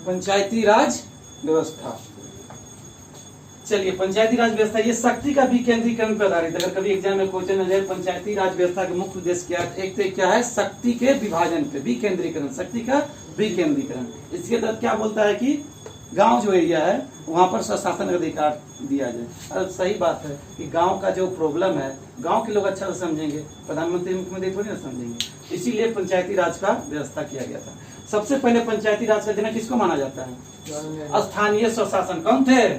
पंचायती राज व्यवस्था। चलिए, पंचायती राज व्यवस्था ये शक्ति का विकेंद्रीकरण पर आधारित। अगर कभी एग्जाम में क्वेश्चन आ जाए पंचायती राज व्यवस्था के मुख्य उद्देश्य क्या है, एक तो क्या है, शक्ति के विभाजन पे विकेंद्रीकरण, शक्ति का विकेंद्रीकरण। इसके तहत क्या बोलता है कि गांव जो एरिया है वहां पर स्वशासन का अधिकार दिया जाए। और सही बात है कि गांव का जो प्रॉब्लम है गांव के लोग अच्छा से समझेंगे, प्रधानमंत्री मुख्यमंत्री थोड़ी ना समझेंगे। इसीलिए पंचायती राज का व्यवस्था किया गया था। सबसे पहले पंचायती राज का जनक किसको माना जाता है? स्थानीय स्वशासन। कौन थे?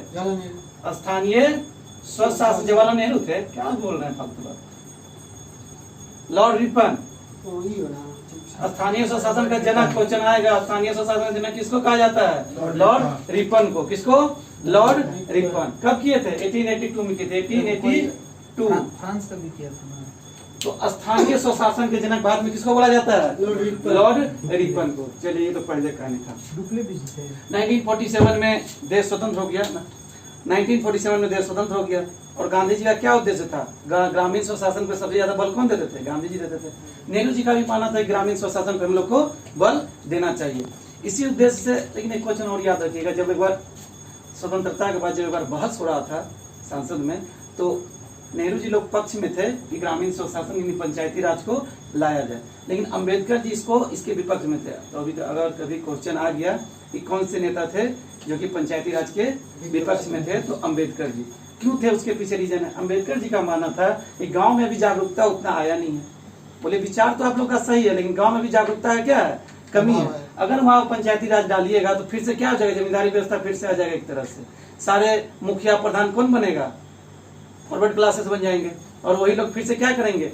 स्थानीय स्वशासन। जवाहरलाल नेहरू थे। क्या बोल रहे हैं फालतू बात? Lord Ripon. स्थानीय स्वशासन का जनक क्वेश्चन आएगा। स्थानीय स्वशासन का जनक किसको कहा जाता है? लॉर्ड रिपन को। किसको? Lord Ripon. कब किए थे? 1882 में किए थे। 1882 फ्रांस का भी किया था। तो स्थानीय स्वशासन के जनक बाद में किसको बोला जाता है? लॉर्ड रिपन को। चलिए, ये तो पहले कहानी था। 1947 में देश स्वतंत्र हो गया ना। 1947 में देश स्वतंत्र हो गया। और गांधी जी का क्या उद्देश्य था? ग्रामीण स्वशासन पर सबसे ज्यादा बल कौन देते थे? गांधी जी देते थे। नेहरू जी का भी मानना था ग्रामीण स्वशासन पर हम लोग को बल देना चाहिए। इसी उद्देश्य से, लेकिन एक क्वेश्चन और याद रखिएगा, जब एक बार स्वतंत्रता के बाद जब एक बार बहस हो रहा था संसद में, तो नेहरू जी लोग पक्ष में थे कि ग्रामीण स्वशासन यानी पंचायती राज को लाया जाए, लेकिन अंबेडकर जी इसके विपक्ष में थे। तो अभी अगर कभी क्वेश्चन आ गया कि कौन से नेता थे जो कि पंचायती राज के विपक्ष में थे, तो अंबेडकर जी। क्यों थे? उसके पीछे रीजन है। अंबेडकर जी का मानना था कि गांव में भी जागरूकता उतना आया नहीं है। बोले विचार तो आप लोग का सही है, लेकिन गांव में भी जागरूकता है क्या है? कमी है। अगर वहाँ पंचायती राज डालिएगा तो फिर से क्या हो जाएगा? जमींदारी व्यवस्था फिर से आ जाएगा एक तरह से। सारे मुखिया प्रधान कौन बनेगा? फॉरवर्ड क्लासेस बन जाएंगे और वही लोग फिर से क्या करेंगे?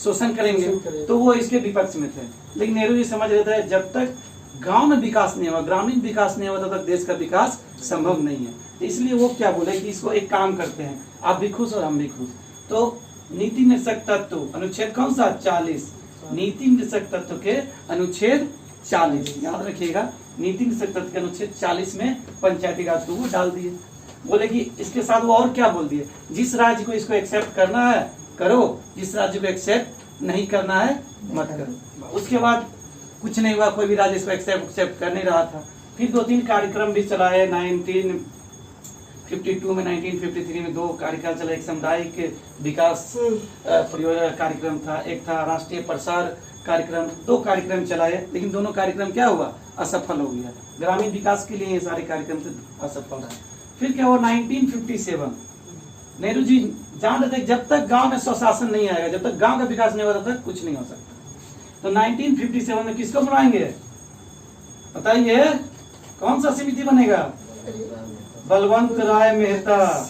शोषण करेंगे। तो वो इसके विपक्ष में थे। लेकिन नेहरू जी समझ रहे थे जब तक गांव में विकास नहीं हुआ, ग्रामीण विकास नहीं हुआ, तब तक देश का विकास संभव नहीं है। तो इसलिए वो क्या बोले कि इसको एक काम करते हैं, आप भी खुश और हम भी खुश। तो नीति निर्देशक तत्व अनुच्छेद कौन सा? 40। नीति निर्देशक तत्व के अनुच्छेद 40 याद रखिएगा। नीति निर्देशक तत्व के अनुच्छेद 40 में पंचायती राज को वो डाल दिए। बोले कि इसके साथ वो और क्या बोल दिए? जिस राज्य को इसको एक्सेप्ट करना है करो, जिस राज्य को एक्सेप्ट नहीं करना है मत करो। उसके बाद कुछ नहीं हुआ, कोई भी राज्य इसको एक्सेप्ट कर नहीं रहा था। फिर 2-3 कार्यक्रम भी चलाए। 1952 में, 1953 में 2 कार्यक्रम चला। एक सामुदायिक विकास परियोजना कार्यक्रम था, एक था राष्ट्रीय प्रसार कार्यक्रम। 2 कार्यक्रम चलाए, लेकिन दोनों कार्यक्रम क्या हुआ? असफल हो गया। ग्रामीण विकास के लिए ये सारे कार्यक्रम से असफल रहे। फिर क्या हुआ? 1957 नेहरू जी जान रहे थे जब तक गांव में स्वशासन नहीं आएगा, जब तक गांव का विकास नहीं होगा, तब तक कुछ नहीं हो सकता। तो 1957 में किसको बुलाएंगे? बताइए, कौन सा समिति बनेगा? बलवंत राय मेहता।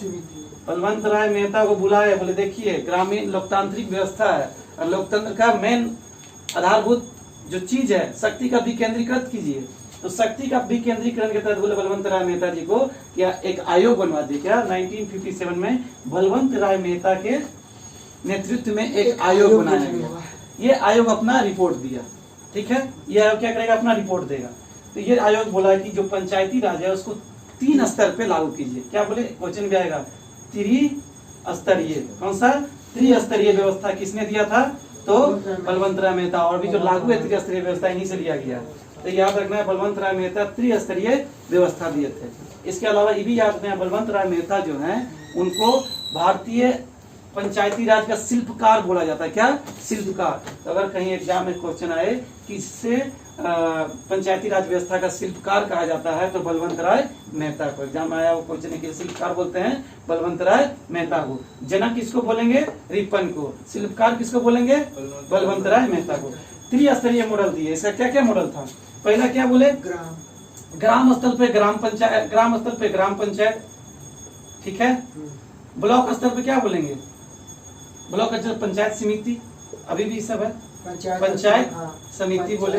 बलवंत राय मेहता को बुलाए। बोले देखिए, ग्रामीण लोकतांत्रिक व्यवस्था है और लोकतंत्र का मेन आधारभूत जो चीज है, शक्ति का विकेंद्रीकृत कीजिए। तो शक्ति का विकेंद्रीकरण के तहत बोले बलवंत राय मेहता जी को क्या एक आयोग बनवा दिया। क्या 1957 में बलवंत राय मेहता के नेतृत्व में एक आयोग बनाया गया। ये आयोग अपना रिपोर्ट दिया। ठीक है, ये आयोग क्या करेगा? अपना रिपोर्ट देगा। तो ये आयोग बोला कि जो पंचायती राज है उसको 3 स्तर पे लागू कीजिए। क्या बोले? क्वेश्चन भी आएगा, त्रिस्तरीय। कौन सा? त्रिस्तरीय व्यवस्था किसने दिया था? तो बलवंत राय मेहता। और भी जो लागू है त्रिस्तरीय व्यवस्था इन्हीं से लिया गया। तो याद रखना है, बलवंत राय मेहता त्रिस्तरीय व्यवस्था दिए थे। इसके अलावा ये भी याद रखना है, बलवंत राय मेहता जो है उनको भारतीय पंचायती राज का शिल्पकार बोला जाता है। क्या? शिल्पकार। तो अगर कहीं एग्जाम में क्वेश्चन आए कि इससे पंचायती राज व्यवस्था का शिल्पकार कहा जाता है, तो बलवंत राय मेहता को। एग्जाम आया वो क्वेश्चन है कि शिल्पकार बोलते हैं बलवंत राय मेहता को। जनक किसको बोलेंगे? रिपन को। शिल्पकार किसको बोलेंगे? बलवंत राय मेहता को। त्रिस्तरीय मॉडल दिए। इसका क्या क्या मॉडल था? पहला क्या बोले? ग्राम स्तर पे ग्राम पंचायत, ग्राम स्तर पे ग्राम पंचायत। ठीक है। ब्लॉक स्तर पे क्या बोलेंगे? ब्लॉक स्तर पंचायत समिति। अभी भी सब है पंचायत समिति बोले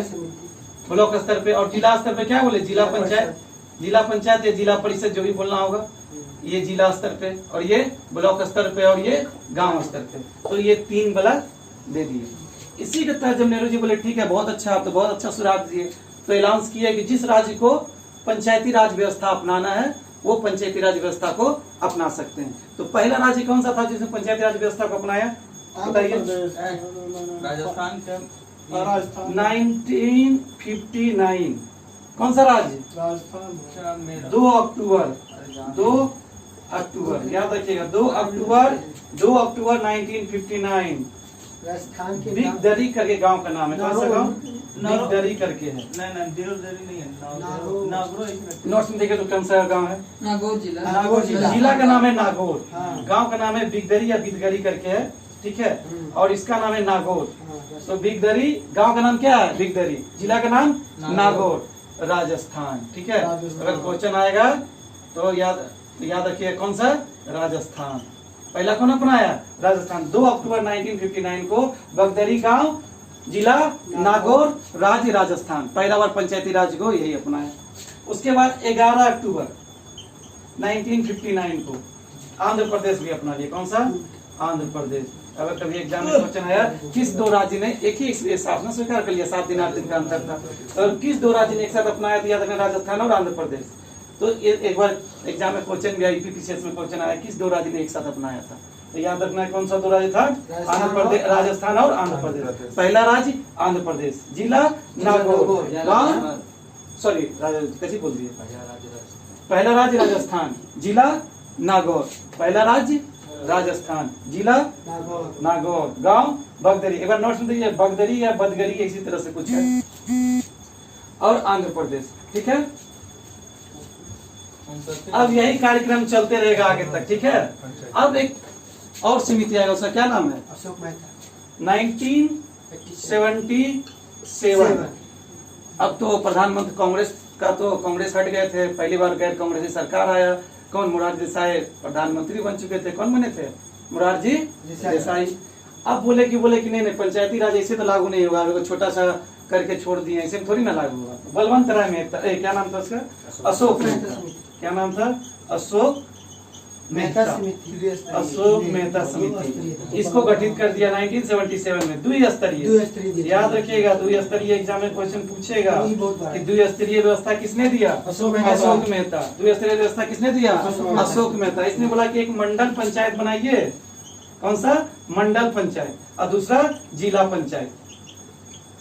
ब्लॉक स्तर पे। और जिला स्तर पे क्या बोले? जिला पंचायत। जिला पंचायत या जिला परिषद जो भी बोलना होगा, ये जिला स्तर पे, और ये ब्लॉक स्तर पे, और ये गांव स्तर पे। तो ये 3 ब्लॉक दे दिए। इसी के तहत जब नेहरू जी बोले ठीक है बहुत अच्छा, आप तो बहुत अच्छा सुराग दिए, तो ऐलान किया कि जिस राज्य को पंचायती राज व्यवस्था अपनाना है वो पंचायती राज व्यवस्था को अपना सकते हैं। तो पहला राज्य कौन सा था जिसने पंचायती राज व्यवस्था को अपनाया? बताइए। राजस्थान। 1959 कौन सा राज्य? राजस्थान। 2 अक्टूबर 2 अक्टूबर याद रखिएगा, 2 अक्टूबर 1959 राजस्थान के बिग दरी करके गांव का नाम है। कौन सा गांव? बिग दरी करके है। नहीं दिरोदरी नहीं है, नागौर। नोट्स में देखे तो कौन सा गांव है? नागौर जिला। नागौर जिला का नाम है नागौर, हाँ। गांव का नाम है बिगदरी या बिगदरी करके है, ठीक है। और इसका नाम है नागौर। तो बिगदरी गांव का नाम क्या है? बिगदरी। जिला का नाम नागौर, राजस्थान, ठीक है। अगर क्वेश्चन आएगा तो याद रखिए कौन सा? राजस्थान। पहला कौन अपनाया? राजस्थान। 2 अक्टूबर 1959 को बगदरी गांव, जिला नागौर, राज्य राजस्थान। पहला बार पंचायती राज को यही अपनाया। उसके बाद 11 अक्टूबर 1959 को आंध्र प्रदेश भी अपना लिया। कौन सा? आंध्र प्रदेश। अगर कभी एग्जाम में क्वेश्चन आया किस 2 राज्य ने एक ही शासन स्वीकार कर लिया, 7 दिन 8 दिन का अंतर था, और किस 2 राज्य ने एक साथ अपनाया? तो याद रखना राजस्थान और आंध्र प्रदेश। तो एक बार एग्जाम में क्वेश्चन भी यूपीपीसीएस में क्वेश्चन आया किस 2 राज्य ने एक साथ अपनाया था, तो याद रखना है कौन सा 2 राज्य था? आंध्र प्रदेश, राजस्थान और आंध्र प्रदेश। पहला राज्य आंध्र प्रदेश, जिला नागौर, गांव सॉरी कैसी बोल रही है? पहला राज्य राजस्थान, जिला नागौर। पहला राज्य राजस्थान, जिला नागौर, गांव बगदरी। एक बार नोट्स में देखिए, बगदरी या बदगरी इसी तरह से कुछ है। और आंध्र प्रदेश, ठीक है। अब यही कार्यक्रम चलते रहेगा आगे तक, ठीक है। अब एक और समिति आएगा, उसका क्या नाम है? अशोक मेहता। 1977। अब तो प्रधानमंत्री कांग्रेस का, तो कांग्रेस हट गए थे, पहली बार गैर कांग्रेसी सरकार आया। कौन? मोरारजी देसाई प्रधानमंत्री बन चुके थे। कौन बने थे? मोरारजी देसाई। अब बोले कि नहीं पंचायती राज ऐसे तो लागू नहीं होगा, अगर छोटा सा करके छोड़ दिए, ऐसे में थोड़ी ना लागू होगा। बलवंत राय मेहता, क्या नाम था उसका? अशोक मेहता। क्या नाम था? अशोक मेहता। अशोक मेहता समिति, इसको गठित कर दिया 1977 में। द्विस्तरीय, याद रखिएगा, द्विस्तरीय एग्जाम में क्वेश्चन पूछेगा कि द्विस्तरीय व्यवस्था किसने दिया? अशोक मेहता। द्विस्तरीय व्यवस्था किसने दिया? अशोक मेहता। इसने बोला कि एक मंडल पंचायत बनाइए। कौन सा? मंडल पंचायत। और दूसरा जिला पंचायत,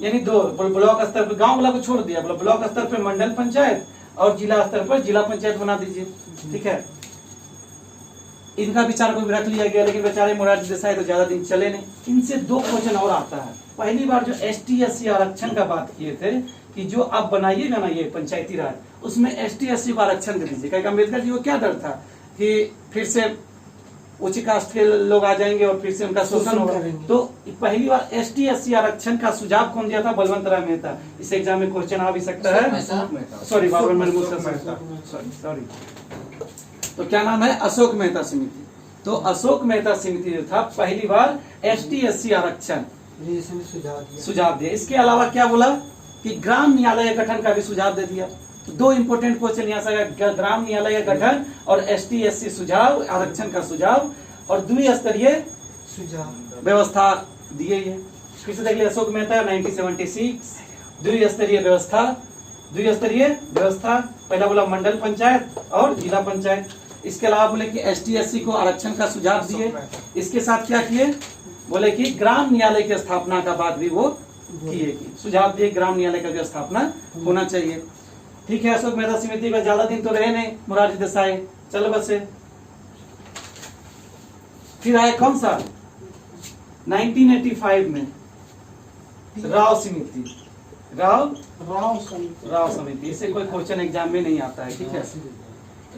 यानी 2 ब्लॉक स्तर पर, गांव वाला को छोड़ दिया, ब्लॉक स्तर पर मंडल पंचायत और जिला स्तर पर जिला पंचायत बना दीजिए, ठीक है। इनका विचार को भी रख लिया गया, लेकिन बेचारे मोरारजी देसाई तो ज्यादा दिन चले नहीं। इनसे 2 क्वेश्चन और आता है। पहली बार जो ST/SC आरक्षण का बात किए थे कि जो आप बनाइएगा ना ये पंचायती राज, उसमें ST/SC को आरक्षण दे दीजिए। क्योंकि अम्बेडकर जी को क्या डर था कि फिर से उच्च कास्ट के लोग आ जाएंगे और फिर से उनका शोषण होगा। तो पहली बार ST/SC आरक्षण का सुझाव कौन दिया था? बलवंत राय मेहता। इस एग्जाम में क्वेश्चन आ भी सकता है। Sorry Babar Mahmood sorry. तो क्या नाम है? अशोक मेहता समिति। तो अशोक मेहता समिति जो था पहली बार ST/SC आरक्षण सुझाव दिया। इसके अलावा क्या बोला कि ग्राम न्यायालय गठन का भी सुझाव दे दिया। तो 2 इंपोर्टेंट क्वेश्चन यहाँ से, ग्राम न्यायालय गठन और ST/SC सुझाव, आरक्षण का सुझाव और द्विस्तरीय व्यवस्था दिए है। फिर से देख लिया, अशोक मेहता 1976। द्विस्तरीय व्यवस्था, पहला बोला मंडल पंचायत और जिला पंचायत। इसके अलावा बोले कि ST/SC को आरक्षण का सुझाव दिए। इसके साथ क्या किए? बोले कि ग्राम न्यायालय की स्थापना का बात भी वो किए, सुझाव दिए ग्राम न्यायालय का भी स्थापना होना चाहिए, ठीक है। अशोक मेहता समिति में ज्यादा दिन तो रहे नहीं मोरारजी देसाई, चलो बस। फिर आए कौन सा? 1985 में राव समिति। राव समिति, इससे कोई क्वेश्चन एग्जाम में नहीं आता है, ठीक है।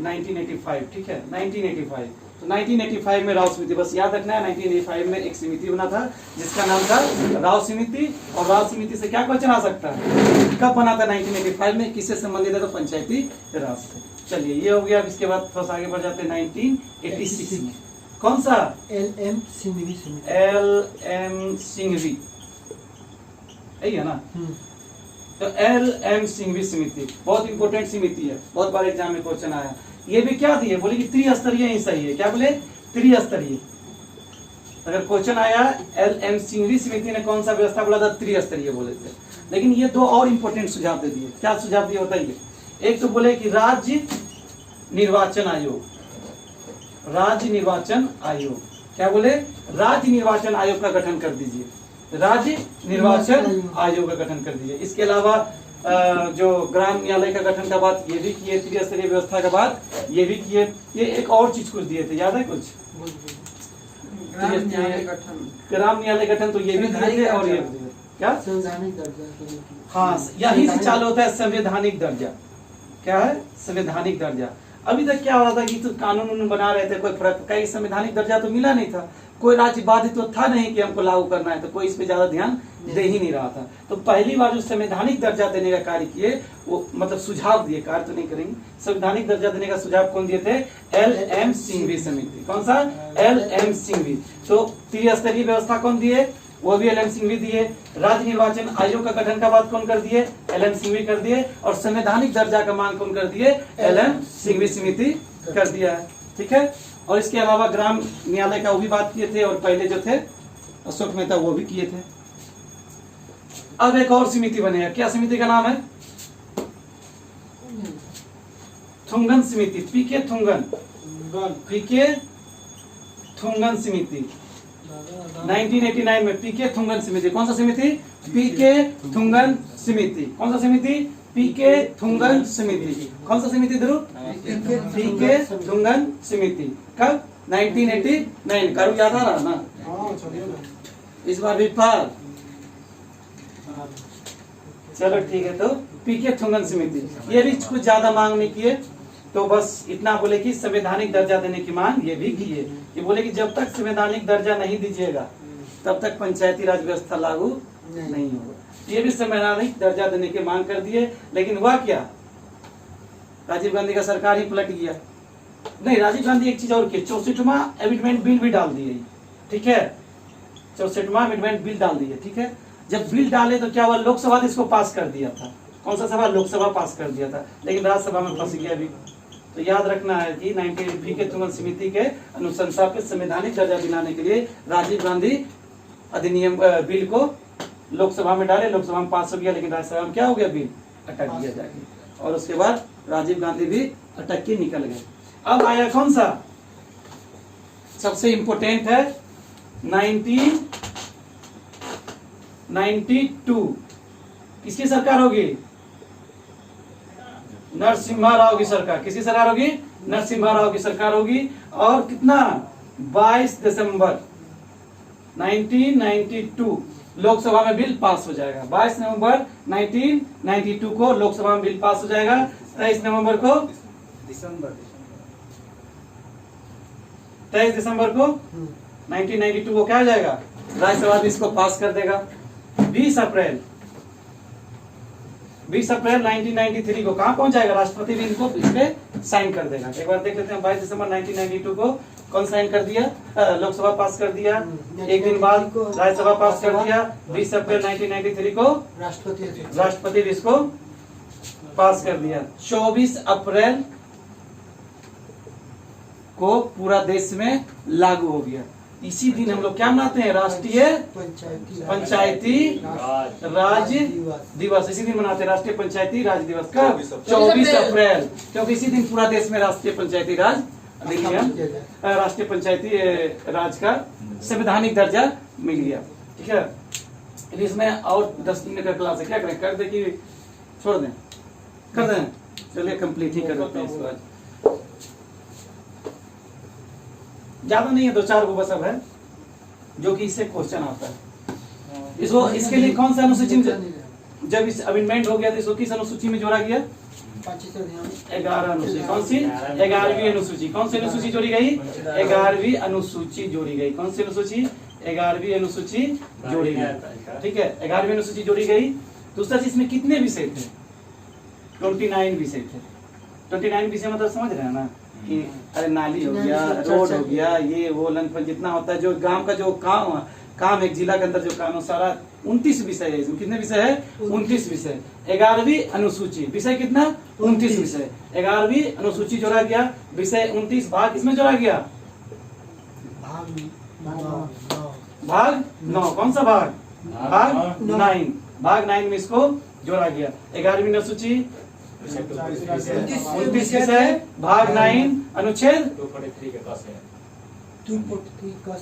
1985, ठीक है, 1985। तो 1985 में राव समिति, बस याद रखना है 1985 में एक समिति बना था जिसका नाम था राव समिति। और राव समिति से क्या क्वेश्चन आ सकता है? कब बना था? 1985 में। किससे संबंधित है? तो पंचायती राज से। चलिए ये हो गया। इसके बाद थोड़ा आगे बढ़ जाते हैं 1986 में। कौन सा? LM सिंघवी समिति। LM सिंघवी, यही है ना? तो LM सिंघवी समिति बहुत इंपोर्टेंट समिति है, बहुत बार एग्जाम में क्वेश्चन आया। ये भी क्या दिए? बोले कि त्रिस्तरीय ही सही है। क्या बोले? त्रिस्तरीय। अगर क्वेश्चन आया LM सिंघवी समिति ने कौन सा व्यवस्था बोला था? त्रिस्तरीय बोले थे। लेकिन ये 2 और इंपोर्टेंट सुझाव दे दिए। क्या सुझाव दिए बताइए? एक तो बोले कि राज्य निर्वाचन आयोग। क्या बोले? राज्य निर्वाचन आयोग का गठन कर दीजिए। राज्य निर्वाचन आयोग का गठन कर दीजिए। इसके अलावा जो ग्राम न्यायालय का गठन का बात ये भी किए, त्रिस्तरीय व्यवस्था का बात ये भी किए। ये एक और चीज कुछ दिए थे, याद है कुछ? ग्राम न्यायालय गठन, ग्राम न्यायालय गठन तो ये भी दिए थे और ये भी दिए। क्या? संवैधानिक दर्जा के लिए। हाँ, यही से चालू होता है संवैधानिक दर्जा। क्या है? संवैधानिक दर्जा। अभी तक क्या हो रहा था कि तो कानून उन्होंने बना रहे थे, कोई फर्क, कहीं संवैधानिक दर्जा तो मिला नहीं था, कोई राज्य बाध्य तो था नहीं कि हमको लागू करना है, तो कोई इस पे ज्यादा ध्यान दे ही नहीं रहा था। तो पहली बार जो संवैधानिक दर्जा देने का कार्य किए, वो मतलब सुझाव दिए, कार्य तो नहीं करेंगे, संवैधानिक दर्जा देने का सुझाव कौन दिए थे? LM सिंघवी समिति। कौन सा? LM सिंघवी। तो त्रिस्तरीय व्यवस्था कौन दिए? वो भी LM सिंघवी दिए। राज्य निर्वाचन आयोग का गठन का बात कौन कर दिए? LM सिंघवी कर दिए। और संवैधानिक दर्जा का मांग कौन कर दिए? LM सिंघवी समिति कर दिया है। ठीक है। और इसके अलावा ग्राम न्यायालय का वो भी बात किए थे, और पहले जो थे अशोक मेहता वो भी किए थे। अब एक और समिति बनेगा, क्या समिति का नाम है? थुंगन समिति। PK थुंगन, PK थुंगन समिति। 1989 में PK थुंगन समिति। कौन सा समिति? PK थुंगन समिति। कौन सा समिति? PK थुंगन समिति। कौन सा समिति ध्रुव? PK थुंगन समिति। कब? 1989। करू याद आ रहा ना? इस बार भी पार। चलो ठीक है। तो PK थुंगन समिति, ये भी कुछ ज्यादा मांग नहीं किए, तो बस इतना बोले कि संवैधानिक दर्जा देने की मांग ये भी किए। ये बोले कि जब तक संवैधानिक दर्जा नहीं दीजिएगा तब तक पंचायती राज व्यवस्था लागू नहीं होगा। ये भी संवैधानिक दर्जा देने की मांग कर दिए, लेकिन हुआ क्या? राजीव गांधी का सरकार ही पलट गया। नहीं, राजीव गांधी एक चीज और की, 64वां अमेंडमेंट बिल भी डाल दिए। ठीक है, 64वां अमेंडमेंट बिल डाल दिए। ठीक है, जब बिल डाले तो क्या हुआ? लोकसभा ने इसको पास कर दिया था। कौन सा सभा? लोकसभा पास कर दिया था, लेकिन राज्यसभा में फंस गया अभी। तो याद रखना है कि 19 PK थुंगन समिति के अनुशंसा पे संवैधानिक दर्जा दिलाने के लिए राजीव गांधी अधिनियम बिल को लोकसभा में डाले, लोकसभा में पास हो गया, लेकिन राज्यसभा में क्या हो गया? बिल अटक गया जाके, और उसके बाद राजीव गांधी भी अटक के निकल गए। अब आया कौन सा? सबसे इंपोर्टेंट है 1992। किसकी सरकार होगी? नरसिम्हा राव की सरकार। किसकी सरकार होगी? नरसिम्हा राव की सरकार होगी। और कितना? 22 दिसंबर 1992 लोकसभा में बिल पास हो जाएगा। 22 नवंबर 1992 को लोकसभा में बिल पास हो जाएगा। 23 नवंबर को 23 दिसंबर को 1992 को क्या हो जाएगा? राज्यसभा भी इसको पास कर देगा। 20 अप्रैल 1993 को कहाँ पहुंच जाएगा? राष्ट्रपति भी इनको इस पे साइन कर देगा। एक बार देख लेते हैं। 22 दिसंबर 1992 को कौन साइन कर दिया? लोकसभा पास कर दिया। एक दिन बाद राज्यसभा पास कर दिया। 20 अप्रैल 1993 को राष्ट्रपति भी इसको पास कर दिया। 24 अप्रैल को पूरा देश में लागू हो गया। इसी दिन हम लोग क्या मनाते हैं? राष्ट्रीय पंचायती राज दिवस। इसी दिन मनाते हैं राष्ट्रीय पंचायती राज दिवस। कब? 24 अप्रैल, क्योंकि इसी दिन पूरा देश में राष्ट्रीय पंचायती राज अधिनियम, राष्ट्रीय पंचायती राज का संवैधानिक दर्जा मिल गया। ठीक है, इसमें और 10 मिनट का क्लास है, क्या करें? कर दे कि छोड़ दें? कर दें। चलिए कंप्लीट ही कर देते हैं इसको आज। ज्यादा नहीं है, 2-4 को बस अब है जो कि इससे क्वेश्चन आता है। इसको इसके लिए कौन सा अनुसूची में, जब इस अमेंडमेंट हो गया तो इसको किस अनुसूची में जोड़ा गया? 11 अनुसूची। कौन सी? 11वीं अनुसूची। कौन सी अनुसूची जोड़ी गई? 11वीं अनुसूची जोड़ी गई। कौन सी अनुसूची? 11वीं अनुसूची जोड़ी गई। ठीक है, 11वीं अनुसूची जोड़ी गई। दूसरा चीज में कितने विषय थे? 29 विषय थे। 29 विषय मतलब समझ रहे हैं ना कि अरे नाली हो गया, रोड हो गया, ये वो लंघन जितना होता है, जो गांव का जो काम एक जिला के अंदर जो काम सारा 29 विषय है। इसमें कितने विषय है? 29 विषय। 11वीं अनुसूची विषय कितना? 29 विषय। 11वीं अनुसूची जोड़ा गया, विषय 29। भाग किसमें जोड़ा गया? भाग 9। कौन सा भाग? भाग 9। भाग 9 में इसको जोड़ा गया। 11वीं अनुसूची 29 विषय, भाग 9, अनुच्छेद 243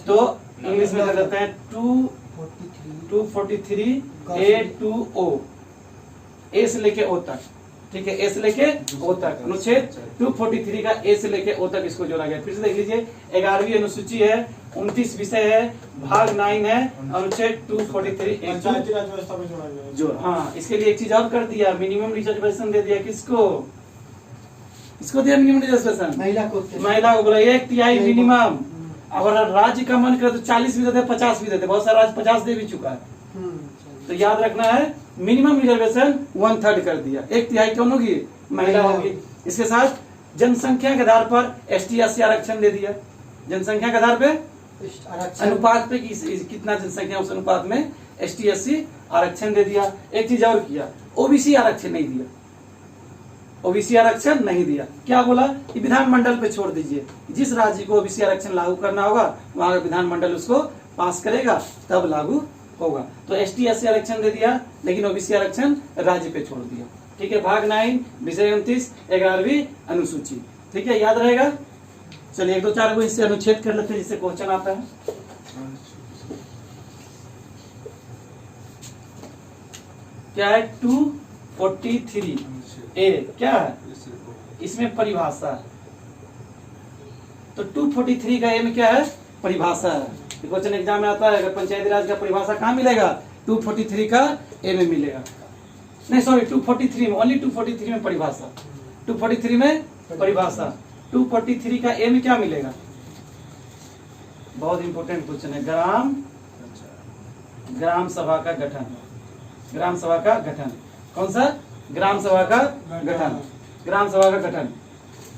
तो इंग्लिश में कर देते हैं 243 A to O। ए से लेके ओ तक, ठीक है, ए से लेके ओ तक अनुच्छेद 243 का ए से लेके ओ तक इसको जोड़ा गया। फिर से देख लीजिए 11वीं अनुसूची है, 29 विषय है, भाग 9 है, अनुच्छेद 243 पंचायती राज व्यवस्था में जोड़ा गया है। जो हाँ, इसके लिए एक चीज और कर दिया, मिनिमम रिजर्वेशन दे दिया। किसको? इसको दिया मिनिमम रिजर्वेशन, महिला को महिला को बोला 1/3 मिनिमम। अगर राज्य का मन करे तो 40 भी देते, 50 भी देते, बहुत सारा राज्य 50 दे भी चुका है। तो याद रखना है मिनिमम रिजर्वेशन 1/3 कर दिया, 1/3 कौन होगी? महिला होगी। इसके साथ जनसंख्या के आधार पर ST SC आरक्षण दे दिया, जनसंख्या के आधार पे अनुपात पे कितना जनसंख्या उस अनुपात में ST SC आरक्षण दे दिया। एक चीज और किया, OBC आरक्षण नहीं दिया, OBC आरक्षण नहीं दिया। क्या बोला कि विधानमंडल पे छोड़ दीजिए, जिस राज्य को OBC आरक्षण लागू करना होगा वहां का विधानमंडल उसको पास करेगा तब लागू होगा। तो ST SC आरक्षण दे दिया, लेकिन OBC आरक्षण राज्य पे छोड़ दिया। ठीक है, भाग 9 विषय 29 11वीं अनुसूची। ठीक है, याद रहेगा। चलिए 1 2 4 को इससे अनुच्छेद कर लेते हैं जिससे क्वेश्चन आता है। क्या है 243 ए, क्या है इसमें परिभाषा। तो 243 का ए में क्या है? परिभाषा है। क्वेश्चन एग्जाम में आता है, अगर पंचायती राज का परिभाषा कहाँ मिलेगा? 243 का ए में मिलेगा। नहीं सॉरी, 243 में, ओनली 243 में परिभाषा, 243 में परिभाषा। 243 का ए में क्या मिलेगा? बहुत इंपॉर्टेंट क्वेश्चन है। ग्राम सभा का गठन, ग्राम सभा का गठन। कौन सा? ग्राम सभा का गठन, ग्राम सभा का गठन।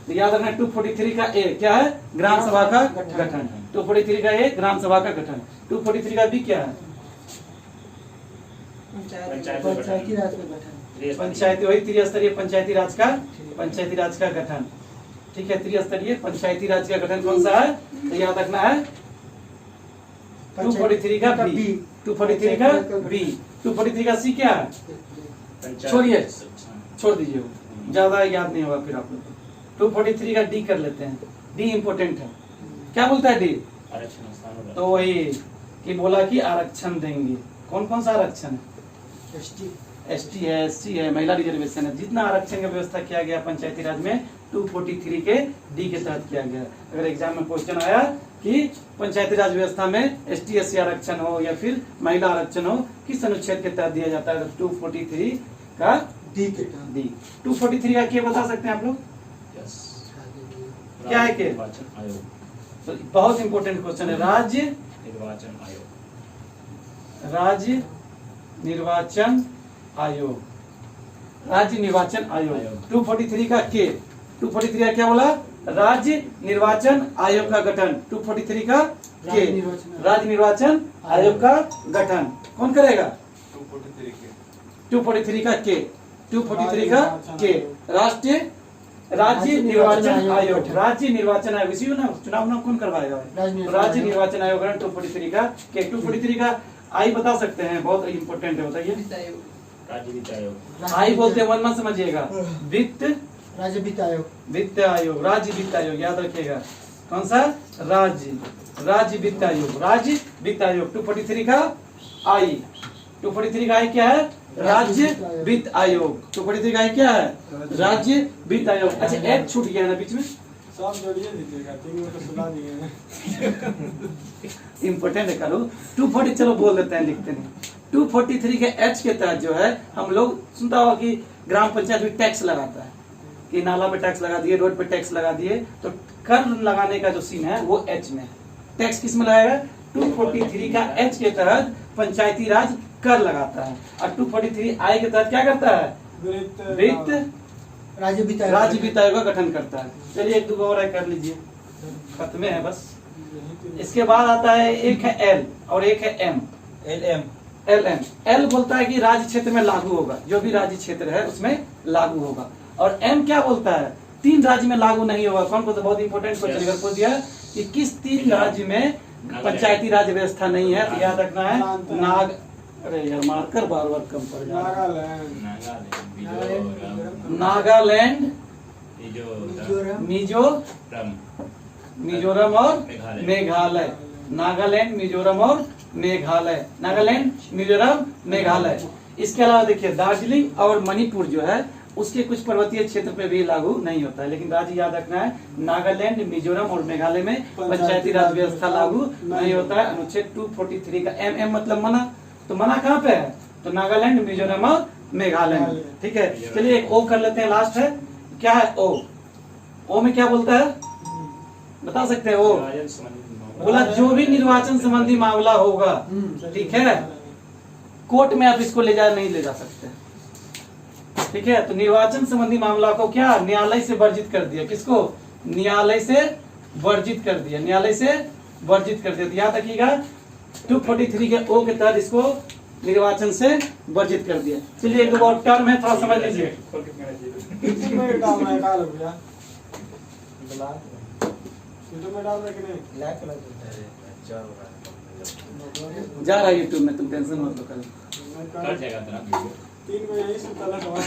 तो याद रखना 243 का ए क्या है? ग्राम सभा का गठन। 243 का ए ग्राम सभा का गठन। 243 का बी क्या है? पंचायती राज का गठन, पंचायती, वही त्रिस्तरीय पंचायती राज का, पंचायती राज का गठन। ठीक है, त्रिस्तरीय पंचायती राज का गठन कौन सा है? तो याद रखना है 243 का बी, 243 का बी। 243 का सी क्या है? छोड़िए, छोड़ दीजिए, वो ज्यादा याद नहीं होगा फिर आप लोग। 243 का डी कर लेते हैं, डी इंपोर्टेंट है। क्या बोलता है डी? आरक्षण। तो वही कि बोला कि आरक्षण देंगे। कौन कौन सा आरक्षण है? ST है, SC है, महिला रिजर्वेशन है। जितना आरक्षण का व्यवस्था किया गया पंचायती राज में 243 के डी के तहत किया गया। अगर एग्जाम में क्वेश्चन आया कि पंचायती राज व्यवस्था में ST SC आरक्षण हो या फिर महिला आरक्षण हो, किस अनुच्छेद के तहत दिया जाता है? 243 का डी के तहत। डी। 243 का क्या बता सकते हैं आप लोग? क्या है के? तो बहुत इंपॉर्टेंट क्वेश्चन है। राज्य निर्वाचन आयोग, राज्य निर्वाचन आयोग, राज्य निर्वाचन आयोग। 243 का के, 243 का क्या बोला? राज्य निर्वाचन आयोग का गठन। 243 का के, राज्य निर्वाचन आयोग का गठन कौन करेगा? 243 का के, 243 का के, राष्ट्रीय राज्य निर्वाचन आयोग, राज्य निर्वाचन आयोग। इसी ना चुनाव ना कौन करवाएगा? राज्य निर्वाचन आयोग। 243 का के, 243 का आई बता सकते हैं, बहुत इंपॉर्टेंट है, बताइए। राज्य वित्त आयोग, आई बोलते हैं, वन समझिएगा। वित्त, राज्य वित्त आयोग, वित्त आयोग, राज्य वित्त आयोग याद रखिएगा। कौन सा? राज्य, राज्य वित्त आयोग, राज्य वित्त आयोग। 243 का आई, 243 का आई क्या है? राज्य वित्त आयोग। 243 का आई क्या है? राज्य वित्त आयोग। अच्छा, एक छूट गया ना बीच में, सब जोड़िए दीजिएगा, 3 मिनट तो सुना दिए। इम्पोर्टेंट है करो। 240 चलो बोल देते हैं, लिखते नहीं। 243 के एच के तहत जो है, हम लोग सुनता होगा कि ग्राम पंचायत में टैक्स लगाता है, कि नाला पे टैक्स लगा दिए, रोड पे टैक्स लगा दिए। तो कर लगाने का जो सीन है वो एच में है। टैक्स किस में लगाएगा? 243 का एच के तहत पंचायती राज कर लगाता है। और 243 आई के तहत क्या करता है? वित्त राज्य वित्त राज्य वित्त आयोग का गठन करता है। चलिए 1 2 और कर लीजिए, खत्म है बस। इसके बाद आता है, एक है एल और एक है एम। एल एम, एल बोलता है कि राज्य क्षेत्र में लागू होगा, जो भी राज्य क्षेत्र है उसमें लागू होगा। और एम क्या बोलता है? 3 राज्य में लागू नहीं होगा। कौन को? तो बहुत इंपॉर्टेंट क्वेश्चन अगर पूछ दिया कि किस 3 राज्य में पंचायती राज व्यवस्था नहीं है, तो याद रखना है अरे यार मार्कर बार बार कम पड़ गया। नागालैंड, मिजोरम और मेघालय। नागालैंड, मिजोरम और मेघालय। नागालैंड, मिजोरम, मेघालय। इसके अलावा देखिए दार्जिलिंग और मणिपुर जो है उसके कुछ पर्वतीय क्षेत्र पे भी लागू नहीं होता है, लेकिन राज्य याद रखना है नागालैंड, मिजोरम और मेघालय में पंचायती राज व्यवस्था लागू नहीं होता है। अनुच्छेद 243 का एम मतलब मना, तो मना कहाँ पे है? तो नागालैंड, मिजोरम और मेघालय में। ठीक है, चलिए एक ओ कर लेते हैं, लास्ट है क्या है ओ। ओ में क्या बोलता है बता सकते हैं? ओ बोला जो भी निर्वाचन संबंधी मामला होगा, ठीक है, कोर्ट में आप इसको नहीं ले जा सकते। ठीक है, तो निर्वाचन संबंधी मामला को क्या न्यायालय से वर्जित कर दिया, किसको? न्यायालय से वर्जित कर दिया, न्यायालय से वर्जित कर दिया। तो याद रखिएगा 243 के ओ के तहत इसको निर्वाचन से वर्जित कर दिया। चलिए एक दो और टर्म है, थोड़ा समझ लीजिए। सीटों में डालना है काल भैया, सीटों में डालना कि नहीं? ब्लैक कलर जा रहा है यूट्यूब में, तुम टेंशन मत लो, कल कट जाएगा तेरा वीडियो। 3 को यही से तला सवाल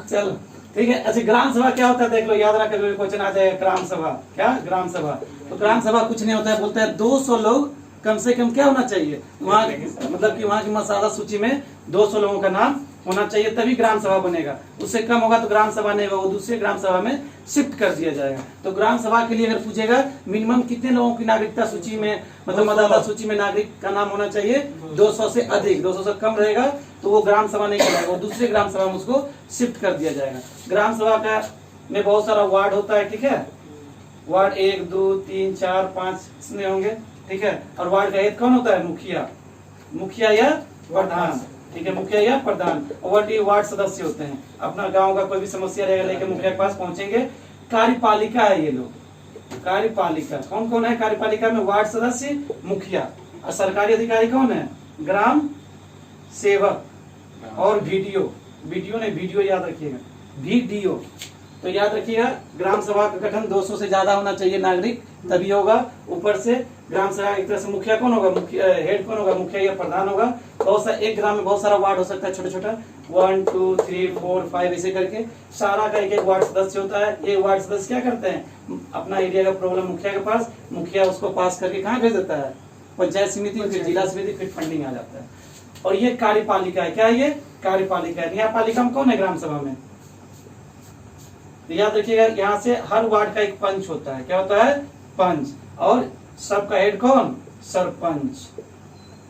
चलो ठीक है। अच्छा ग्राम सभा क्या होता है देख लो, याद रख लो, क्वेश्चन आ जाएगा ग्राम सभा। क्या ग्राम सभा? तो ग्राम सभा कुछ नहीं होता है, बोलता है 200 लोग कम से कम क्या होना चाहिए वहाँ, मतलब कि वहाँ की मसाला सूची में 200 लोगों का नाम होना चाहिए, तभी ग्राम सभा बनेगा। उससे कम होगा तो ग्राम सभा नहीं होगा, वो दूसरे ग्राम सभा में शिफ्ट कर दिया जाएगा। तो ग्राम सभा के लिए अगर पूछेगा मिनिमम कितने लोगों की नागरिकता सूची में, मतलब मतदाता सूची में नागरिक का नाम होना चाहिए 200 से अधिक, 200 से कम रहेगा तो वो ग्राम सभा नहीं कहलाएगा, वो दूसरे ग्राम सभा में उसको शिफ्ट कर दिया जाएगा। ग्राम सभा का में बहुत सारा वार्ड होता है, ठीक है, वार्ड 1 2 3 4 5 इसमें होंगे, ठीक है। और वार्ड का हेड कौन होता है? मुखिया, मुखिया या प्रधान, ठीक है, मुखिया या प्रधान। और वार्ड सदस्य होते हैं, अपना गांव का कोई भी समस्या रहेगा लेके मुखिया के पास पहुंचेंगे। कार्यपालिका है ये लोग, कार्यपालिका कौन कौन है? कार्यपालिका में वार्ड सदस्य, मुखिया, और सरकारी अधिकारी कौन है? ग्राम सेवक और वीडियो, वीडियो नहीं वीडियो याद रखिएगा, वीडियो। तो याद रखिएगा ग्राम सभा का गठन 200 से ज्यादा होना चाहिए नागरिक, तभी होगा। ऊपर से ग्राम सभा एक तरह से मुखिया कौन होगा? मुखिया हेड कौन होगा? मुखिया या प्रधान होगा। बहुत सारा एक ग्राम में बहुत सारा वार्ड हो सकता है, छोटा छोटा 1 2 3 4 5 ऐसे करके सारा का एक वार्ड सदस्य होता है। ये वार्ड सदस्य क्या करते हैं? अपना एरिया का प्रॉब्लम मुखिया के पास, मुखिया उसको पास करके कहाँ भेज देता है? पंचायत समिति, फिर जिला समिति, फिर फंडिंग आ जाता है। और ये कार्यपालिका है, क्या है? ये कार्यपालिका है। न्यायपालिका में कौन है ग्राम सभा में? तो याद रखिएगा यहाँ से हर वार्ड का एक पंच होता है, क्या होता है? पंच। और सबका हेड कौन? सरपंच।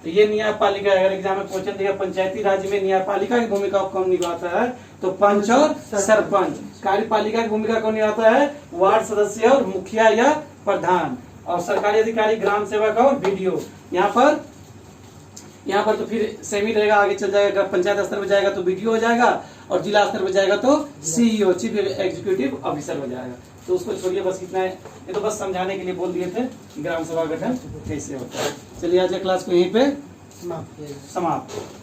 तो ये न्यायपालिका है। अगर एग्जाम में क्वेश्चन दिया पंचायती राज में न्यायपालिका की भूमिका कौन निभाता है, तो पंच और सरपंच। कार्यपालिका की भूमिका कौन निभाता है? वार्ड सदस्य और मुखिया या प्रधान। और सरकारी अधिकारी ग्राम सेवक और वीडियो। यहाँ पर तो फिर सेम ही रहेगा, आगे चल जाएगा। पंचायत स्तर पर जाएगा तो वीडियो हो जाएगा, और जिला स्तर पर जाएगा तो सीईओ, चीफ एग्जीक्यूटिव ऑफिसर हो जाएगा। तो उसको छोड़िए, बस इतना है। ये तो बस समझाने के लिए बोल दिए थे ग्राम सभा गठन कैसे होता है। चलिए आज क्लास को यहीं पे समाप्त।